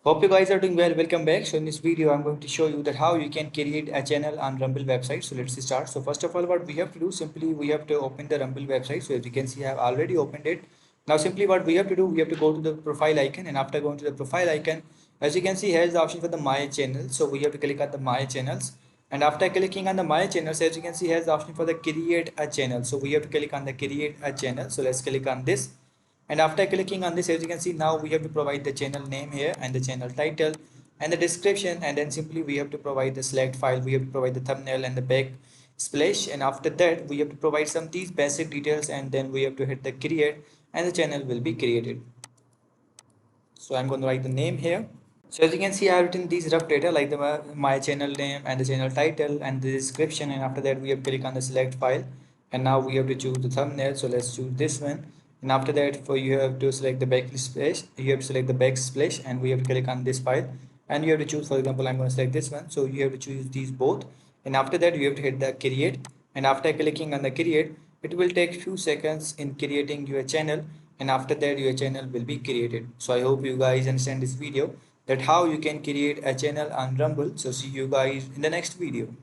Hope you guys are doing well. Welcome back. So in this video, I'm going to show you that how you can create a channel on Rumble website. So let's start. So first of all, what we have to do, simply we have to open the Rumble website. So as you can see, I have already opened it. Now simply what we have to do, we have to go to the profile icon, and after going to the profile icon, as you can see, here's the option for the My Channel. So we have to click on the My Channels. And after clicking on the My Channels, as you can see, here's the option for the Create a Channel. So we have to click on the Create a Channel. So let's click on this. And after clicking on this, as you can see, now we have to provide the channel name here and the channel title and the description, and then simply we have to provide the select file, we have to provide the thumbnail and the back splash, and after that we have to provide some these basic details, and then we have to hit the create and the channel will be created. So I'm going to write the name here. So as you can see, I have written these rough data like my channel name and the channel title and the description, and after that we have to click on the select file, and now we have to choose the thumbnail. So let's choose this one, and after that for you have to select the backsplash, you have to select the backsplash, and we have to click on this file, and you have to choose, for example, I'm going to select this one, so you have to choose these both, and after that you have to hit the create, and after clicking on the create, it will take few seconds in creating your channel, and after that your channel will be created. So I hope you guys understand this video, that how you can create a channel on Rumble. So see you guys in the next video.